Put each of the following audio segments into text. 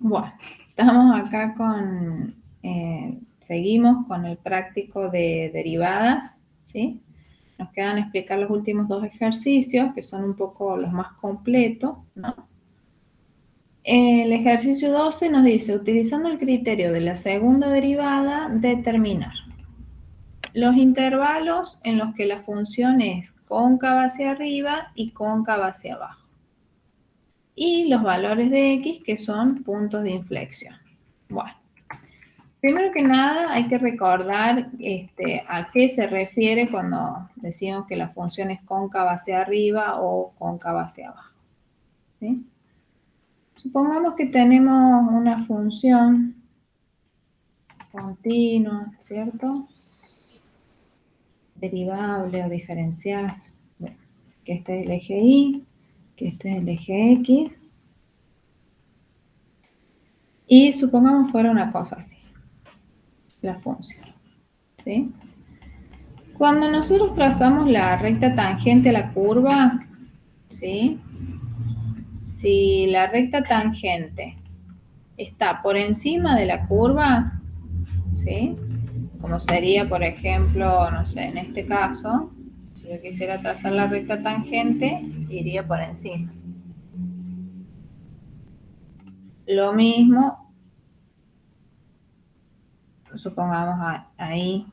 Bueno, estamos acá con, seguimos con el práctico de derivadas, ¿sí? Nos quedan explicar los últimos dos ejercicios, que son un poco los más completos, ¿no? El ejercicio 12 nos dice, utilizando el criterio de la segunda derivada, determinar los intervalos en los que la función es cóncava hacia arriba y cóncava hacia abajo. Y los valores de x que son puntos de inflexión. Bueno, primero que nada hay que recordar a qué se refiere cuando decimos que la función es cóncava hacia arriba o cóncava hacia abajo. ¿Sí? Supongamos que tenemos una función continua, ¿cierto? Derivable o diferencial. Bueno, que este es el eje y, que este es el eje x. Y supongamos fuera una cosa así, la función, ¿sí? Cuando nosotros trazamos la recta tangente a la curva, ¿sí? Si la recta tangente está por encima de la curva, ¿sí? Como sería, por ejemplo, no sé, en este caso, si yo quisiera trazar la recta tangente, iría por encima. Lo mismo, supongamos ahí,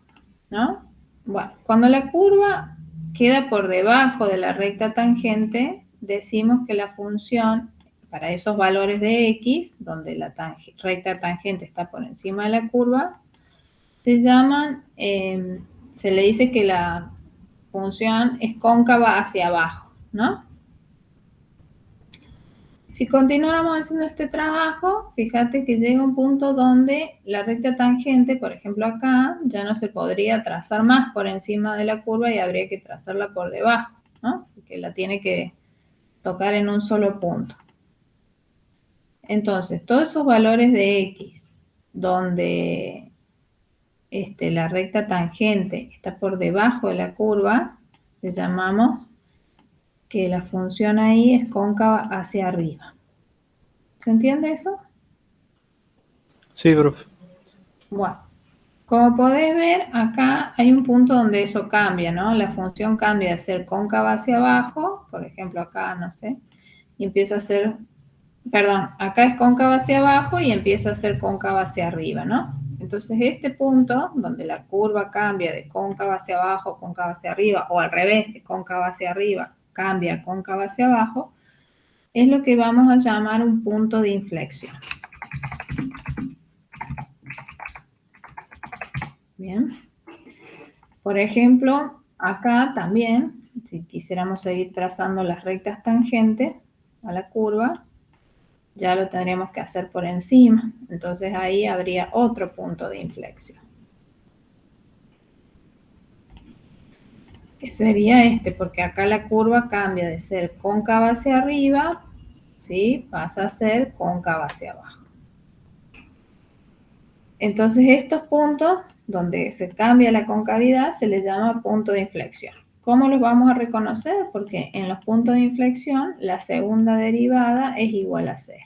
¿no? Bueno, cuando la curva queda por debajo de la recta tangente, decimos que la función, para esos valores de x, donde la recta tangente está por encima de la curva, se le dice que la función es cóncava hacia abajo, ¿no? Si continuáramos haciendo este trabajo, fíjate que llega un punto donde la recta tangente, por ejemplo acá, ya no se podría trazar más por encima de la curva y habría que trazarla por debajo, ¿no? Porque la tiene que tocar en un solo punto. Entonces, todos esos valores de x, donde la recta tangente está por debajo de la curva, le llamamos que la función ahí es cóncava hacia arriba. ¿Se entiende eso? Sí, profe. Bueno, como podés ver, acá hay un punto donde eso cambia, ¿no? La función cambia de ser cóncava hacia abajo, por ejemplo acá, no sé, y empieza a ser, perdón, acá es cóncava hacia abajo y empieza a ser cóncava hacia arriba, ¿no? Entonces este punto, donde la curva cambia de cóncava hacia abajo, cóncava hacia arriba, o al revés, de cóncava hacia arriba, cambia a cóncava hacia abajo, es lo que vamos a llamar un punto de inflexión. Bien. Por ejemplo, acá también, si quisiéramos seguir trazando las rectas tangentes a la curva, ya lo tendríamos que hacer por encima. Entonces ahí habría otro punto de inflexión. Que sería porque acá la curva cambia de ser cóncava hacia arriba, ¿sí? Pasa a ser cóncava hacia abajo. Entonces estos puntos donde se cambia la concavidad se les llama punto de inflexión. ¿Cómo los vamos a reconocer? Porque en los puntos de inflexión la segunda derivada es igual a 0.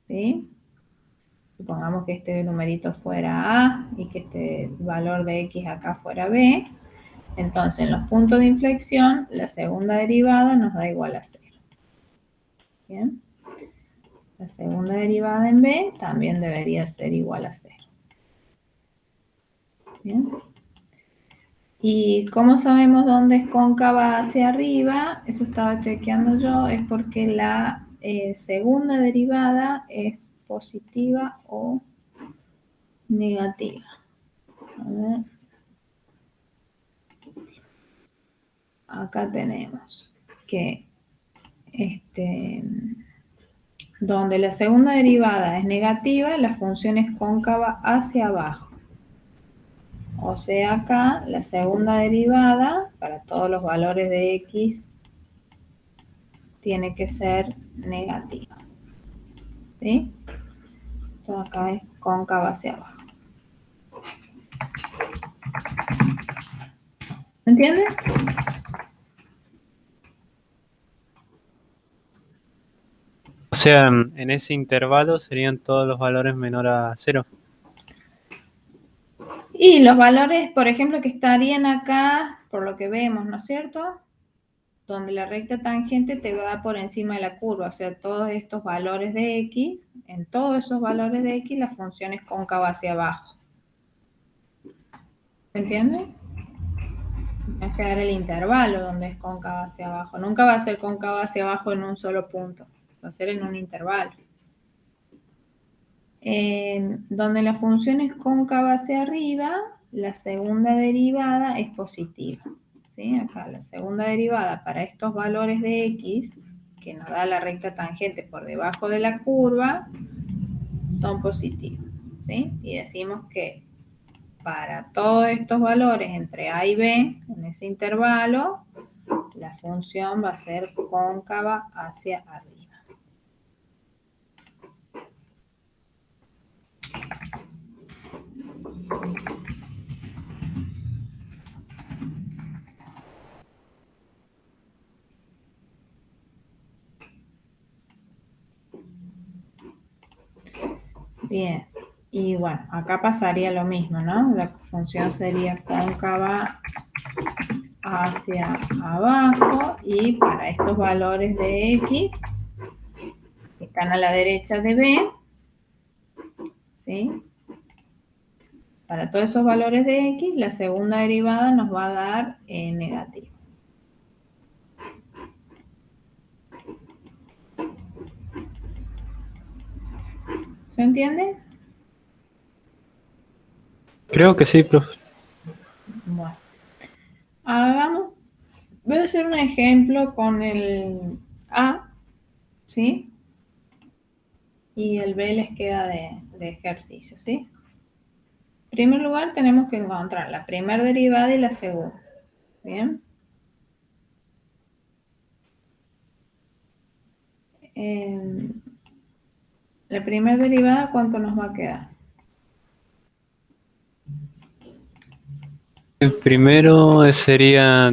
¿Sí? Supongamos que este numerito fuera A y que este valor de X acá fuera B. Entonces en los puntos de inflexión la segunda derivada nos da igual a 0. ¿Bien? La segunda derivada en B también debería ser igual a 0. ¿Bien? ¿Y cómo sabemos dónde es cóncava hacia arriba? Eso estaba chequeando yo, es porque la segunda derivada es positiva o negativa. A ver. Acá tenemos que donde la segunda derivada es negativa, la función es cóncava hacia abajo. O sea, acá la segunda derivada, para todos los valores de x, tiene que ser negativa. ¿Sí? Esto acá es cóncava hacia abajo. ¿Me entiendes? sea, en ese intervalo serían todos los valores menor a 0. Y los valores, por ejemplo, que estarían acá, por lo que vemos, ¿no es cierto? Donde la recta tangente te va por encima de la curva, o sea, todos estos valores de x, en todos esos valores de x, la función es cóncava hacia abajo. ¿Se entiende? Va a quedar el intervalo donde es cóncava hacia abajo. Nunca va a ser cóncava hacia abajo en un solo punto, va a ser en un intervalo. Donde la función es cóncava hacia arriba, la segunda derivada es positiva. ¿Sí? Acá la segunda derivada para estos valores de x, que nos da la recta tangente por debajo de la curva, son positivos. ¿Sí? Y decimos que para todos estos valores entre a y b, en ese intervalo, la función va a ser cóncava hacia arriba. Bien, y bueno, acá pasaría lo mismo, ¿no? La función sería cóncava hacia abajo y para estos valores de x que están a la derecha de b, ¿sí? Para todos esos valores de x, la segunda derivada nos va a dar negativo. ¿Se entiende? Creo que sí, profe. Bueno, hagamos, voy a hacer un ejemplo con el a, ¿sí? Y el b les queda de ejercicio, ¿sí? En primer lugar, tenemos que encontrar la primera derivada y la segunda. Bien. La primera derivada, ¿cuánto nos va a quedar? El primero sería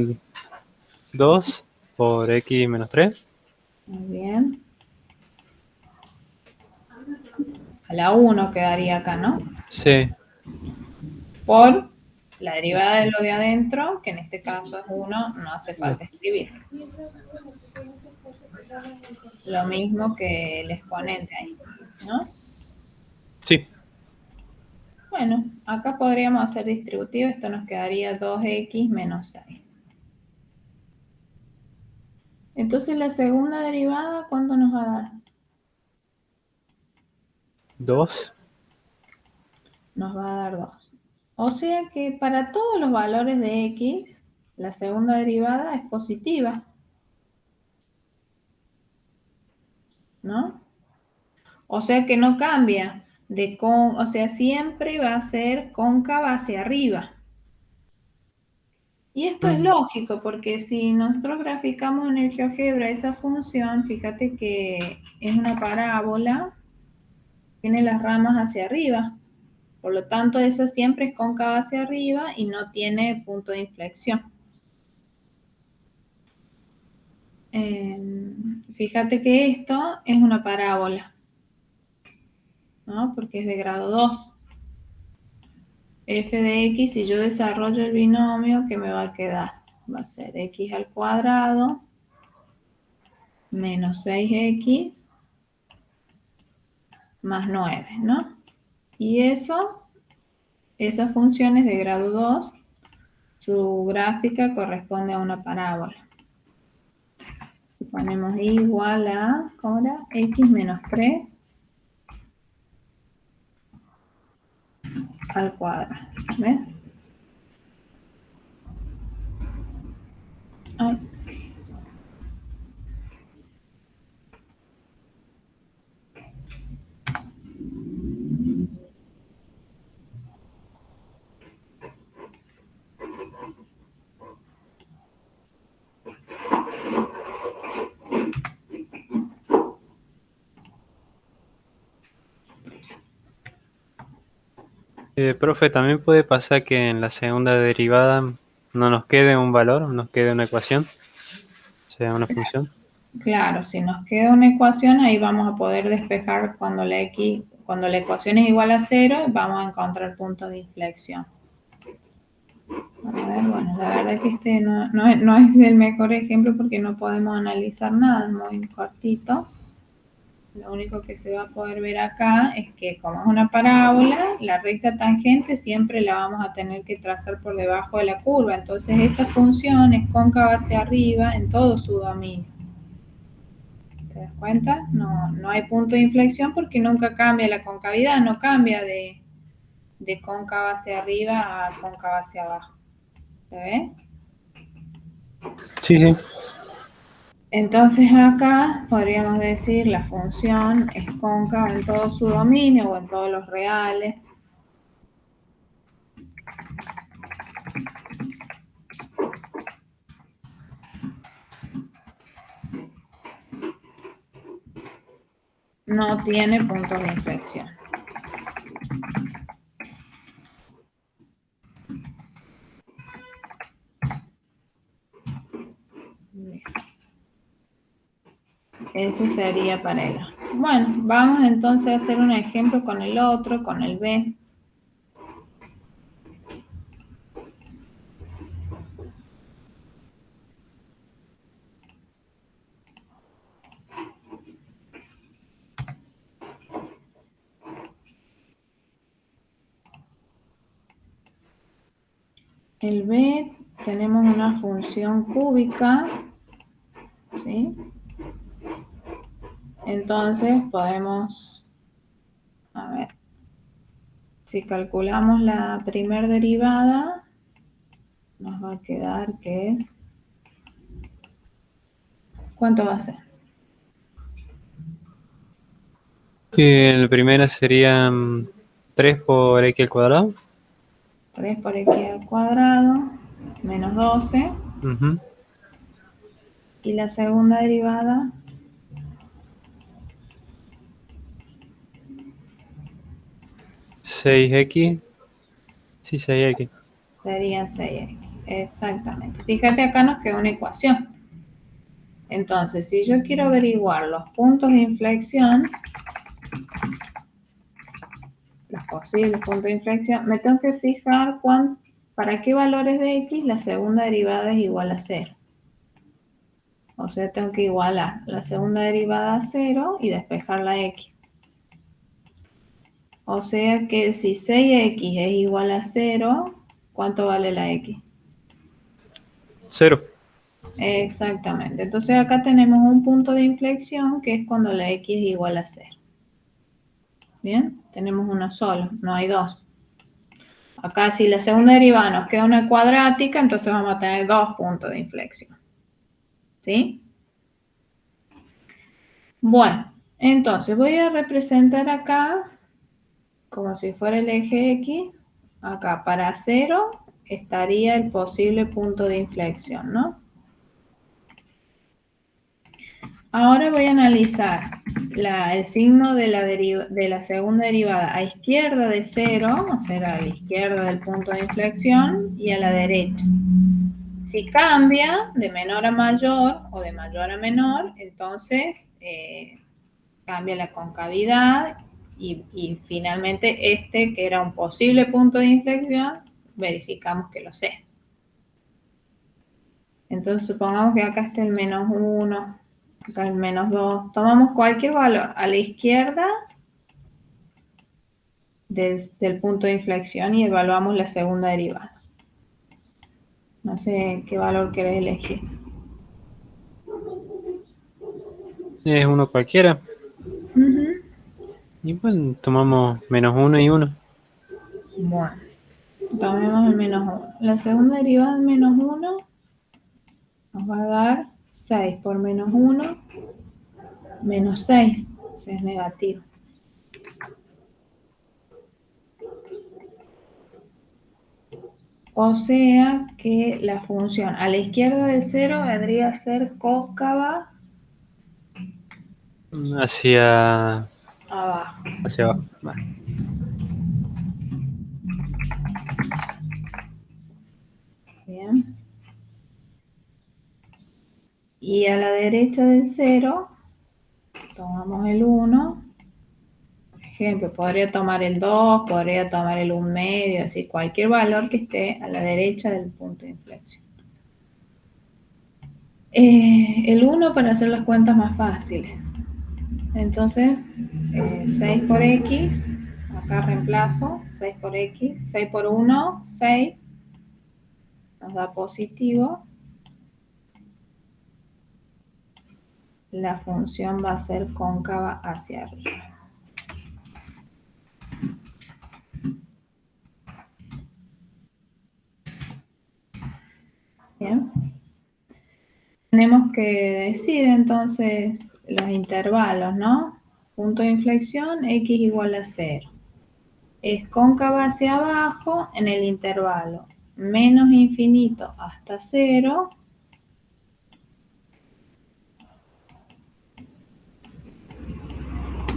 2 por x menos 3. Muy bien. A la 1 quedaría acá, ¿no? Sí. Por la derivada de lo de adentro, que en este caso es 1, no hace falta escribir. Lo mismo que el exponente ahí, ¿no? Sí. Bueno, acá podríamos hacer distributivo, esto nos quedaría 2x menos 6. Entonces la segunda derivada, ¿cuánto nos va a dar? 2. Nos va a dar 2. O sea que para todos los valores de x, la segunda derivada es positiva, ¿no? O sea que no cambia, o sea, siempre va a ser cóncava hacia arriba. Y esto es lógico, porque si nosotros graficamos en el GeoGebra esa función, fíjate que es una parábola, tiene las ramas hacia arriba. Por lo tanto, esa siempre es cóncava hacia arriba y no tiene punto de inflexión. Fíjate que esto es una parábola, ¿no? Porque es de grado 2. F de x, si yo desarrollo el binomio, ¿qué me va a quedar? Va a ser x al cuadrado menos 6x más 9, ¿no? Y esa función es de grado 2, su gráfica corresponde a una parábola. Si ponemos igual a, ¿cómo era? X menos 3 al cuadrado, ¿ves? Ay. Profe, también puede pasar que en la segunda derivada no nos quede un valor, nos quede una ecuación, o sea, una función. Claro, si nos queda una ecuación, ahí vamos a poder despejar cuando la ecuación es igual a 0, vamos a encontrar punto de inflexión. A ver, bueno, la verdad que este no es el mejor ejemplo porque no podemos analizar nada, es muy cortito. Lo único que se va a poder ver acá es que como es una parábola, la recta tangente siempre la vamos a tener que trazar por debajo de la curva. Entonces esta función es cóncava hacia arriba en todo su dominio. ¿Te das cuenta? No hay punto de inflexión porque nunca cambia la concavidad, no cambia de cóncava hacia arriba a cóncava hacia abajo. ¿Se ve? Sí, sí. Entonces acá podríamos decir la función es cóncava en todo su dominio o en todos los reales. No tiene puntos de inflexión. Bien. Ese sería para él. Bueno, vamos entonces a hacer un ejemplo con el otro, con el B. El B tenemos una función cúbica, ¿sí? Entonces podemos, a ver, si calculamos la primer derivada, nos va a quedar que es, ¿cuánto va a ser? El primero sería 3 por x al cuadrado. 3 por x al cuadrado, menos 12. Ujú. Y la segunda derivada, 6x. Sí, 6x. serían 6x. Exactamente. Fíjate, acá nos queda una ecuación. Entonces, si yo quiero averiguar los puntos de inflexión, los posibles puntos de inflexión, me tengo que fijar para qué valores de x la segunda derivada es igual a 0. O sea, tengo que igualar la segunda derivada a 0 y despejar la x. O sea que si 6x es igual a 0, ¿cuánto vale la x? 0. Exactamente. Entonces acá tenemos un punto de inflexión que es cuando la x es igual a 0. Bien, tenemos uno solo, no hay dos. Acá si la segunda derivada nos queda una cuadrática, entonces vamos a tener dos puntos de inflexión. ¿Sí? Bueno, entonces voy a representar acá como si fuera el eje X. Acá para 0 estaría el posible punto de inflexión, ¿no? Ahora voy a analizar el signo de la segunda derivada a izquierda de 0, o sea, a la izquierda del punto de inflexión, y a la derecha. Si cambia de menor a mayor o de mayor a menor, entonces cambia la concavidad y finalmente este, que era un posible punto de inflexión, verificamos que lo sea. Entonces supongamos que acá está el menos 1, acá el menos 2. Tomamos cualquier valor a la izquierda del punto de inflexión y evaluamos la segunda derivada. No sé qué valor querés elegir. Es uno cualquiera. Uh-huh. Y bueno, tomamos menos 1 y 1. Bueno, tomemos el menos 1. La segunda derivada del menos 1 nos va a dar 6 por menos 1, menos 6, o sea, es negativo. O sea que la función a la izquierda de 0 vendría a ser cóncava Hacia abajo. abajo. Vale. Bien. Y a la derecha del 0, tomamos el 1. Por ejemplo, podría tomar el 2, podría tomar el 1 medio, así cualquier valor que esté a la derecha del punto de inflexión. El 1 para hacer las cuentas más fáciles. Entonces, 6 por x, acá reemplazo, 6 por x, 6 por 1, 6, nos da positivo. La función va a ser cóncava hacia arriba. Bien. Tenemos que decir entonces los intervalos, ¿no? Punto de inflexión, x igual a 0. Es cóncava hacia abajo en el intervalo menos infinito hasta 0.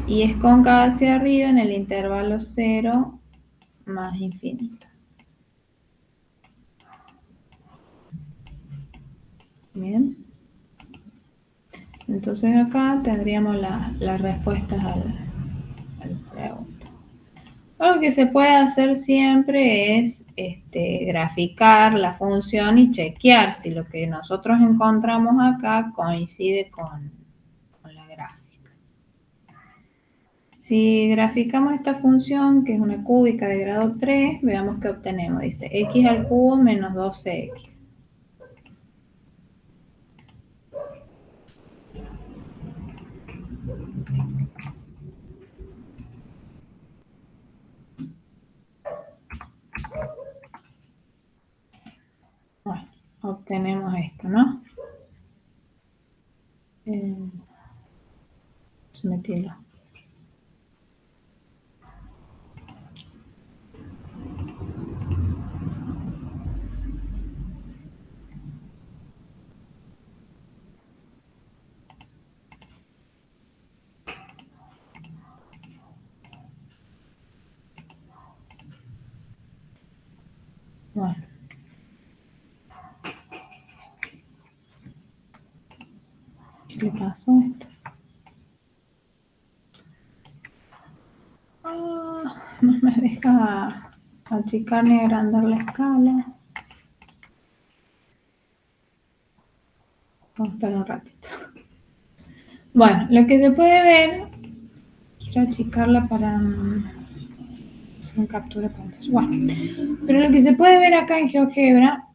Y es cóncava hacia arriba en el intervalo 0 más infinito. Bien. Entonces acá tendríamos las respuestas a la pregunta. Lo que se puede hacer siempre es graficar la función y chequear si lo que nosotros encontramos acá coincide con la gráfica. Si graficamos esta función, que es una cúbica de grado 3, veamos qué obtenemos. Dice x al cubo menos 12x. Bueno, obtenemos esto, ¿no? Metilo. Bueno. ¿Qué le pasó a esto? No me deja achicar ni agrandar la escala. Vamos a esperar un ratito. Bueno, lo que se puede ver, quiero achicarla para hacer un captura de pantalla. Bueno, pero lo que se puede ver acá en GeoGebra,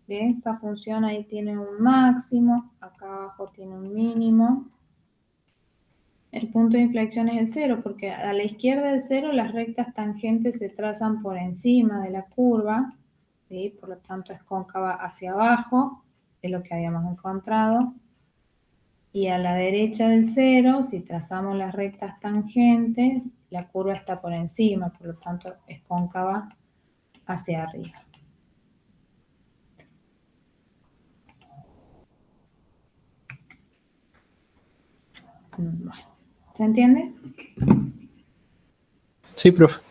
¿ves? Esta función ahí tiene un máximo, acá abajo tiene un mínimo. El punto de inflexión es el 0, porque a la izquierda del 0 las rectas tangentes se trazan por encima de la curva, ¿sí? Por lo tanto es cóncava hacia abajo, es lo que habíamos encontrado. Y a la derecha del 0, si trazamos las rectas tangentes, la curva está por encima, por lo tanto es cóncava hacia arriba. Bueno, ¿se entiende? Sí, profe.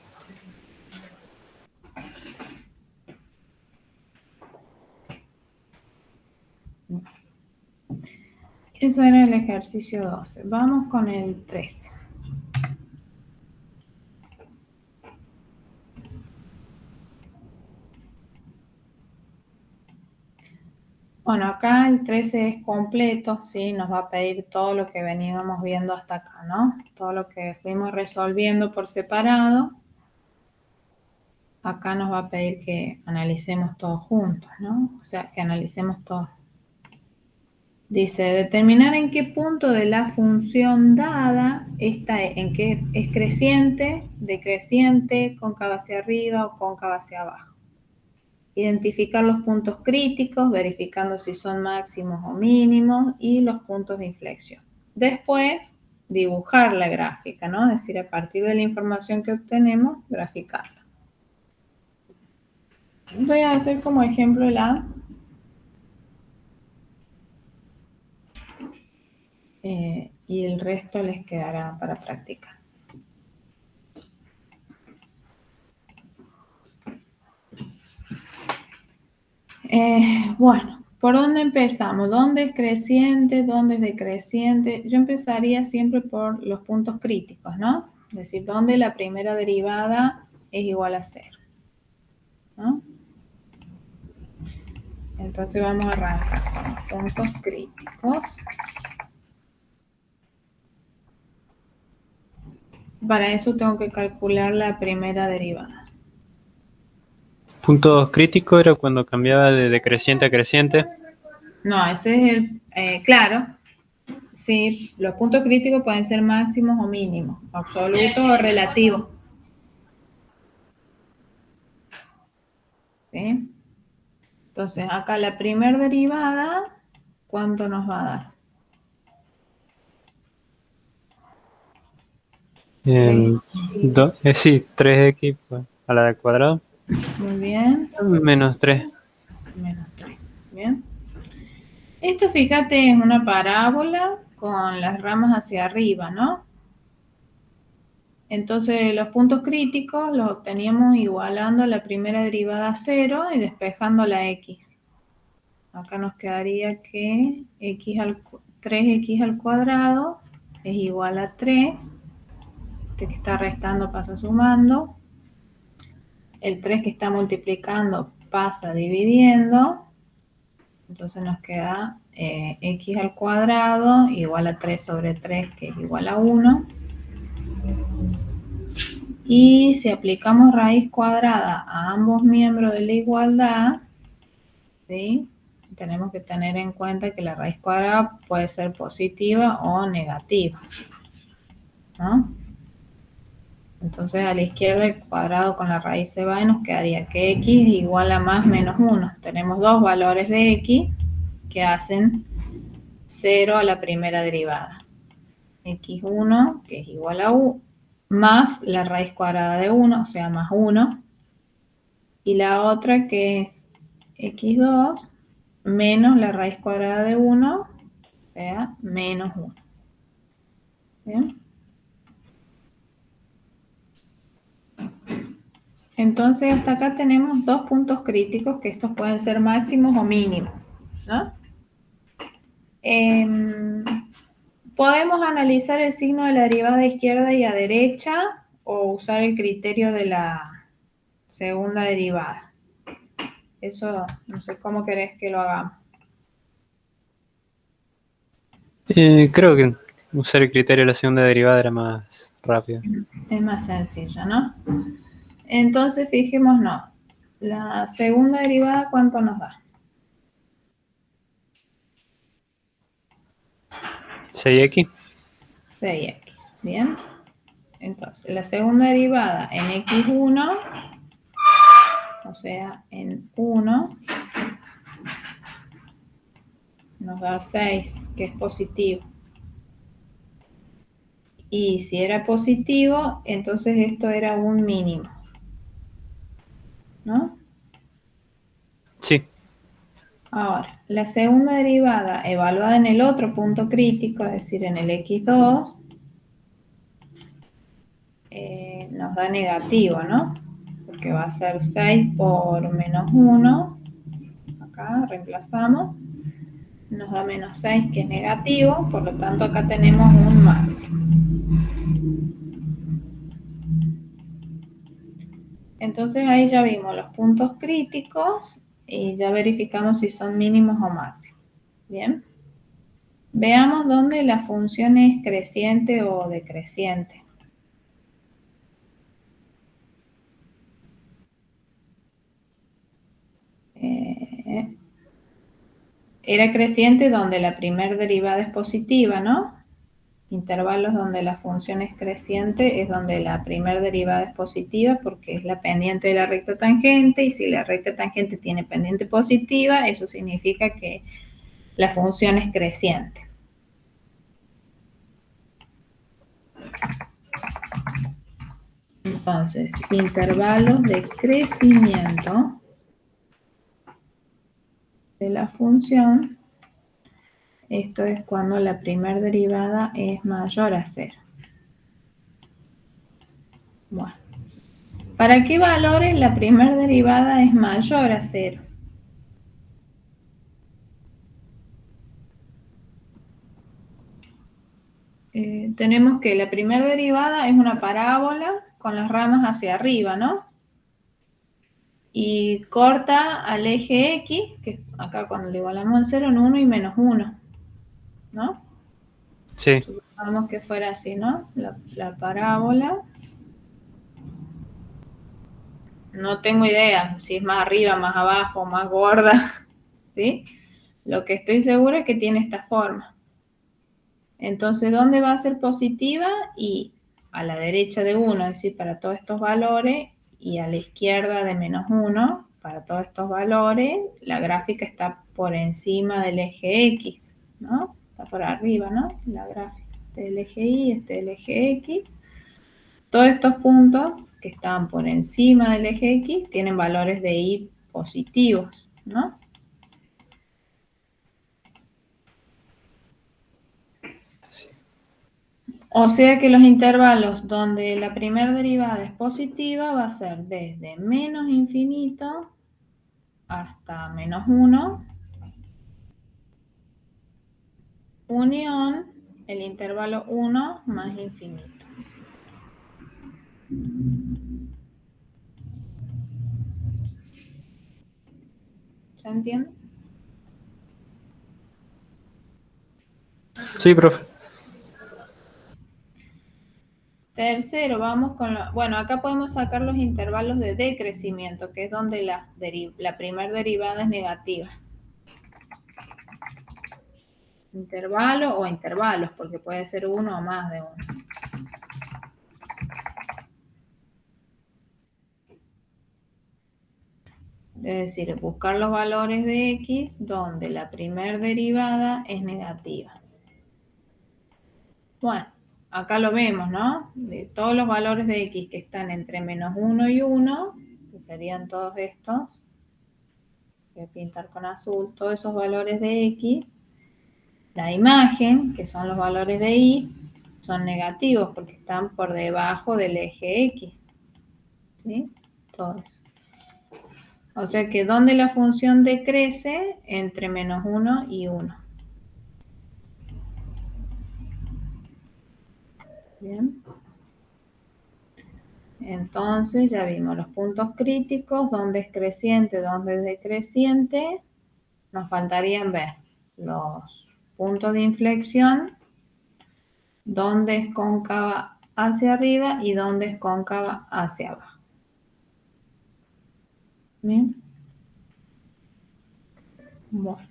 Eso era el ejercicio 12. Vamos con el 13. Bueno, acá el 13 es completo, ¿sí? Nos va a pedir todo lo que veníamos viendo hasta acá, ¿no? Todo lo que fuimos resolviendo por separado. Acá nos va a pedir que analicemos todo juntos, ¿no? O sea, que analicemos todo. Dice, determinar en qué punto de la función dada en qué es creciente, decreciente, cóncava hacia arriba o cóncava hacia abajo. Identificar los puntos críticos, verificando si son máximos o mínimos y los puntos de inflexión. Después, dibujar la gráfica, ¿no? Es decir, a partir de la información que obtenemos, graficarla. Voy a hacer como ejemplo el A. Y el resto les quedará para practicar. Bueno, ¿Por dónde empezamos? ¿Dónde es creciente? ¿Dónde es decreciente? Yo empezaría siempre por los puntos críticos, ¿no? Es decir, ¿dónde la primera derivada es igual a 0? ¿No? Entonces vamos a arrancar con los puntos críticos. Para eso tengo que calcular la primera derivada. Puntos críticos era cuando cambiaba de decreciente a creciente. No, ese es el... claro, sí, los puntos críticos pueden ser máximos o mínimos, absolutos o relativos. ¿Sí? Entonces, acá la primera derivada, ¿cuánto nos va a dar? Sí, 3x pues, a la cuadrado. Muy bien. Menos 3. Menos 3. Bien. Esto, fíjate, es una parábola con las ramas hacia arriba, ¿no? Entonces, los puntos críticos los obteníamos igualando la primera derivada a 0 y despejando la x. Acá nos quedaría que 3x al cuadrado es igual a 3. Este que está restando pasa sumando. El 3 que está multiplicando pasa dividiendo. Entonces nos queda x al cuadrado igual a 3 sobre 3, que es igual a 1. Y si aplicamos raíz cuadrada a ambos miembros de la igualdad, ¿sí? Tenemos que tener en cuenta que la raíz cuadrada puede ser positiva o negativa, ¿no? Entonces a la izquierda el cuadrado con la raíz se va y nos quedaría que x igual a más menos 1. Tenemos dos valores de x que hacen 0 a la primera derivada. x1, que es igual a 1, más la raíz cuadrada de 1, o sea, más 1. Y la otra que es x2 menos la raíz cuadrada de 1, o sea, menos 1. ¿Bien? Entonces hasta acá tenemos dos puntos críticos, que estos pueden ser máximos o mínimos, ¿no? Podemos analizar el signo de la derivada a izquierda y a derecha o usar el criterio de la segunda derivada. Eso no sé cómo querés que lo hagamos. Creo que usar el criterio de la segunda derivada era más rápido. Es más sencillo, ¿no? Entonces fijémonos, la segunda derivada, ¿cuánto nos da? 6x. 6x, ¿bien? Entonces, la segunda derivada en x1, o sea, en 1, nos da 6, que es positivo. Y si era positivo, entonces esto era un mínimo, ¿no? Sí. Ahora, la segunda derivada evaluada en el otro punto crítico, es decir, en el x2, nos da negativo, ¿no? Porque va a ser 6 por menos 1. Acá reemplazamos. Nos da menos 6, que es negativo, por lo tanto acá tenemos un máximo. Entonces ahí ya vimos los puntos críticos y ya verificamos si son mínimos o máximos. Bien. Veamos dónde la función es creciente o decreciente. Era creciente donde la primera derivada es positiva, ¿no? Intervalos donde la función es creciente es donde la primera derivada es positiva porque es la pendiente de la recta tangente, y si la recta tangente tiene pendiente positiva, eso significa que la función es creciente. Entonces, intervalos de crecimiento de la función, esto es cuando la primera derivada es mayor a 0. Bueno, ¿para qué valores la primera derivada es mayor a 0? tenemos que la primera derivada es una parábola con las ramas hacia arriba, ¿no? Y corta al eje X, que acá cuando le igualamos al 0 en 1 y menos 1, ¿no? Sí. Supongamos que fuera así, ¿no? La parábola. No tengo idea si es más arriba, más abajo, más gorda, ¿sí? Lo que estoy segura es que tiene esta forma. Entonces, ¿dónde va a ser positiva? Y a la derecha de 1, es decir, para todos estos valores, y a la izquierda de menos 1, para todos estos valores, la gráfica está por encima del eje X, ¿no? Está por arriba, ¿no? La gráfica. Este es el eje Y, este es el eje X. Todos estos puntos que están por encima del eje X tienen valores de Y positivos, ¿no? O sea que los intervalos donde la primera derivada es positiva va a ser desde menos infinito hasta menos 1, unión el intervalo 1 más infinito. ¿Se entiende? Sí, profe. Tercero, vamos con bueno, acá podemos sacar los intervalos de decrecimiento, que es donde la primera derivada es negativa. Intervalo o intervalos, porque puede ser uno o más de uno. Es decir, buscar los valores de X donde la primera derivada es negativa. Bueno, acá lo vemos, ¿no? De todos los valores de X que están entre menos 1 y 1, que serían todos estos, voy a pintar con azul, todos esos valores de X, la imagen, que son los valores de Y, son negativos porque están por debajo del eje X. ¿Sí? Todos. O sea que donde la función decrece entre menos 1 y 1. Bien. Entonces ya vimos los puntos críticos, dónde es creciente, dónde es decreciente. Nos faltarían ver los puntos de inflexión, dónde es cóncava hacia arriba y dónde es cóncava hacia abajo. Bien. Bueno.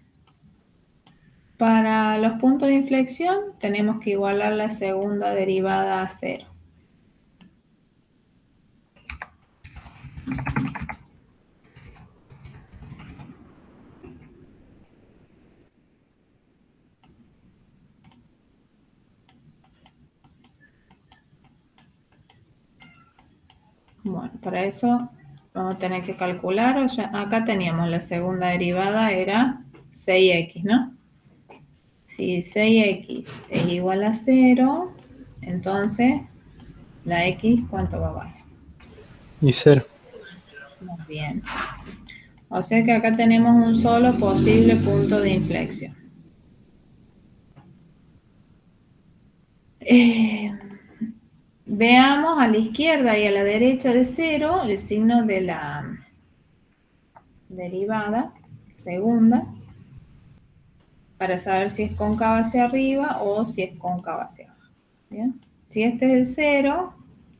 Para los puntos de inflexión tenemos que igualar la segunda derivada a 0. Bueno, para eso vamos a tener que calcular, o sea, acá teníamos la segunda derivada, era 6x, ¿no? Si 6x es igual a 0, entonces la x, ¿cuánto va a valer? Y 0. Muy bien. O sea que acá tenemos un solo posible punto de inflexión. Veamos a la izquierda y a la derecha de 0 el signo de la derivada segunda para saber si es cóncava hacia arriba o si es cóncava hacia abajo. ¿Bien? Si este es el 0,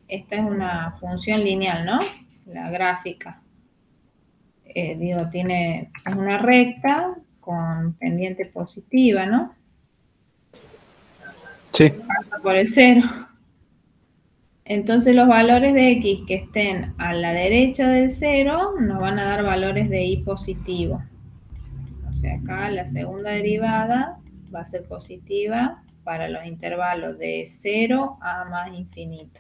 esta es una función lineal, ¿no? La gráfica. Es una recta con pendiente positiva, ¿no? Sí. Pasa por el 0. Entonces los valores de X que estén a la derecha del 0 nos van a dar valores de Y positivo. O sea, acá la segunda derivada va a ser positiva para los intervalos de 0 a más infinito.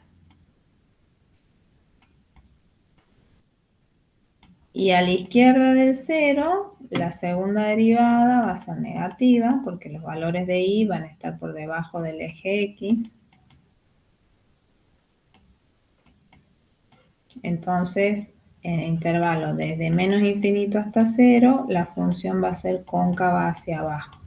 Y a la izquierda del 0, la segunda derivada va a ser negativa porque los valores de Y van a estar por debajo del eje X. Entonces, en intervalo desde menos infinito hasta 0, la función va a ser cóncava hacia abajo.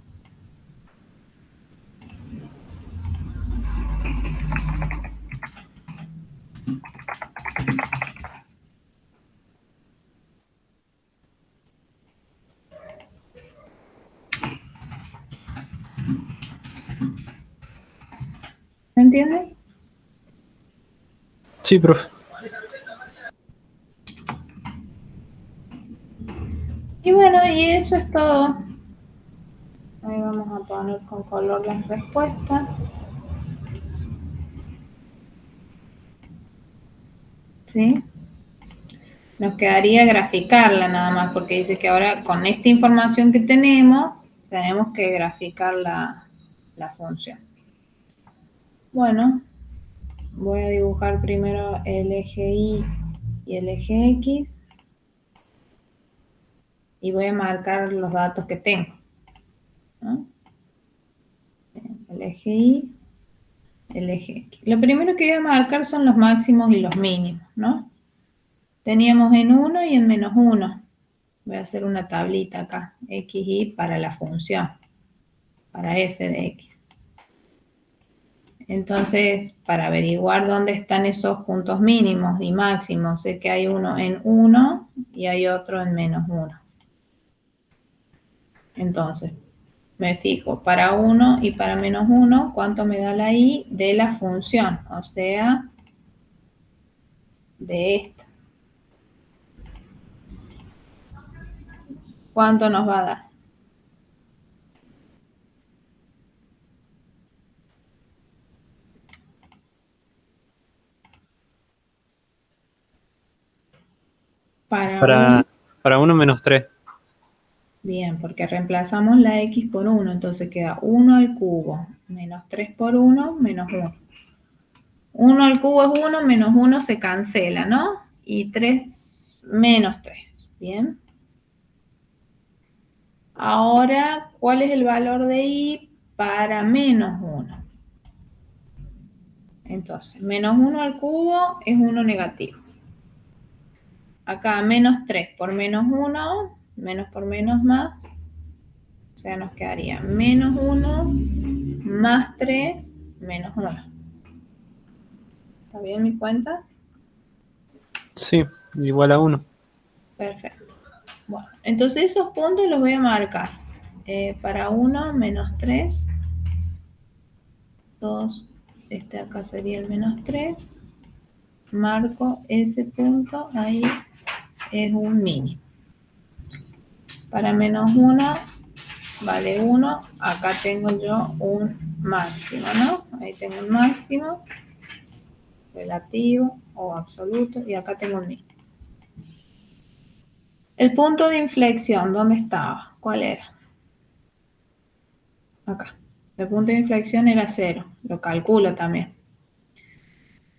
¿Me entienden? Sí, profe. Y bueno, y eso es todo. Ahí vamos a poner con color las respuestas. ¿Sí? Nos quedaría graficarla nada más, porque dice que ahora con esta información que tenemos que graficar la función. Bueno, voy a dibujar primero el eje Y y el eje X. Y voy a marcar los datos que tengo, ¿no? El eje Y, el eje X. Lo primero que voy a marcar son los máximos y los mínimos, ¿no? Teníamos en 1 y en -1. Voy a hacer una tablita acá, X, Y, para la función, para f de X. Entonces, para averiguar dónde están esos puntos mínimos y máximos, sé que hay uno en 1 y hay otro en -1. Entonces, me fijo para 1 y para -1, cuánto me da la y de la función, o sea, de esta. ¿Cuánto nos va a dar? Para 1 menos 3. Bien, porque reemplazamos la x por 1, entonces queda 1 al cubo, menos 3 por 1, menos 1. 1 al cubo es 1, menos 1 se cancela, ¿no? Y 3 menos 3, ¿bien? Ahora, ¿cuál es el valor de y para -1? Entonces, menos 1 al cubo es 1 negativo. Acá menos 3 por menos 1, menos por menos más. O sea, nos quedaría menos 1 más 3 menos 1. ¿Está bien mi cuenta? Sí, igual a 1. Perfecto. Bueno, entonces esos puntos los voy a marcar. Para 1, menos 3. 2, este acá sería el menos 3. Marco ese punto, ahí es un mínimo. Para menos 1 vale 1, acá tengo yo un máximo, ¿no? Ahí tengo un máximo, relativo o absoluto, y acá tengo un mínimo. El punto de inflexión, ¿dónde estaba? ¿Cuál era? Acá. El punto de inflexión era 0, lo calculo también.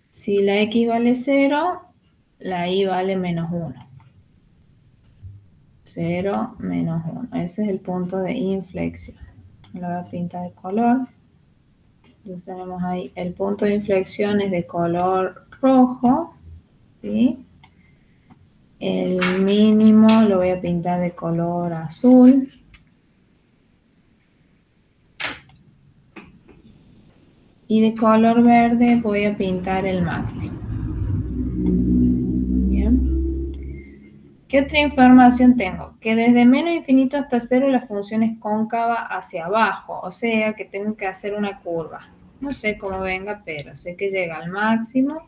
Si la x vale 0, la y vale menos 1. 0 menos 1. Ese es el punto de inflexión. Lo voy a pintar de color. Entonces tenemos ahí el punto de inflexión es de color rojo, ¿sí? El mínimo lo voy a pintar de color azul. Y de color verde voy a pintar el máximo. Bien. ¿Qué otra información tengo? Que desde menos infinito hasta 0 la función es cóncava hacia abajo, o sea que tengo que hacer una curva. No sé cómo venga, pero sé que llega al máximo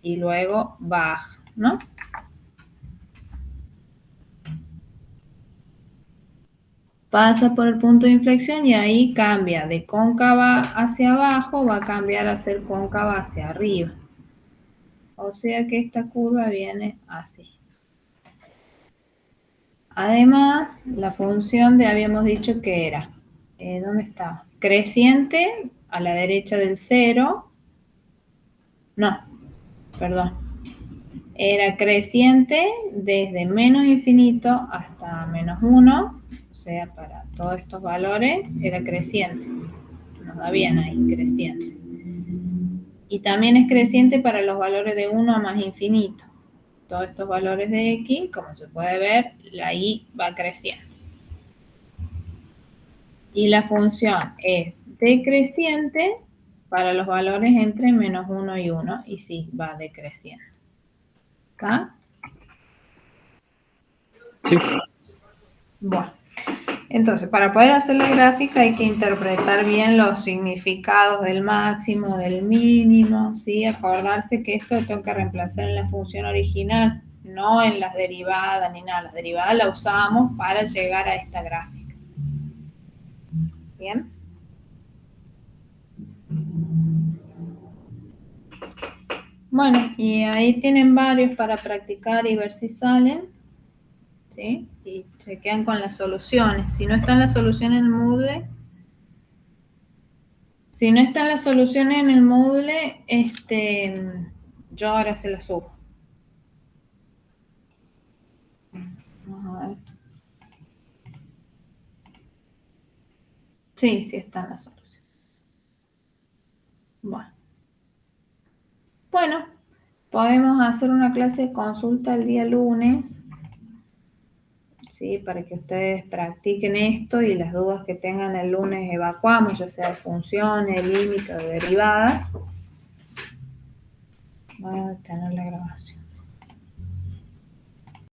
y luego baja, ¿no? Pasa por el punto de inflexión y ahí cambia de cóncava hacia abajo, va a cambiar a ser cóncava hacia arriba. O sea que esta curva viene así. Además, la función habíamos dicho que era, ¿dónde está? Creciente a la derecha del 0. No, perdón. Era creciente desde menos infinito hasta menos 1. O sea, para todos estos valores era creciente. Nos da bien ahí, creciente. Y también es creciente para los valores de 1 a más infinito. Todos estos valores de x, como se puede ver, la y va creciendo. Y la función es decreciente para los valores entre menos 1 y 1, y sí, va decreciendo. ¿Está? Sí. Bueno, entonces para poder hacer la gráfica hay que interpretar bien los significados del máximo, del mínimo, ¿sí? Acordarse que esto lo tengo que reemplazar en la función original, no en las derivadas ni nada. Las derivadas la usamos para llegar a esta gráfica. ¿Bien? Bueno, y ahí tienen varios para practicar y ver si salen, ¿sí? Y se quedan con las soluciones. Si no están las soluciones en el Moodle, yo ahora se las subo. Vamos a ver. Sí, sí están las soluciones. Bueno, podemos hacer una clase de consulta el día lunes, ¿sí? Para que ustedes practiquen esto y las dudas que tengan el lunes evacuamos, ya sea de funciones, límites o derivadas. Voy a detener la grabación.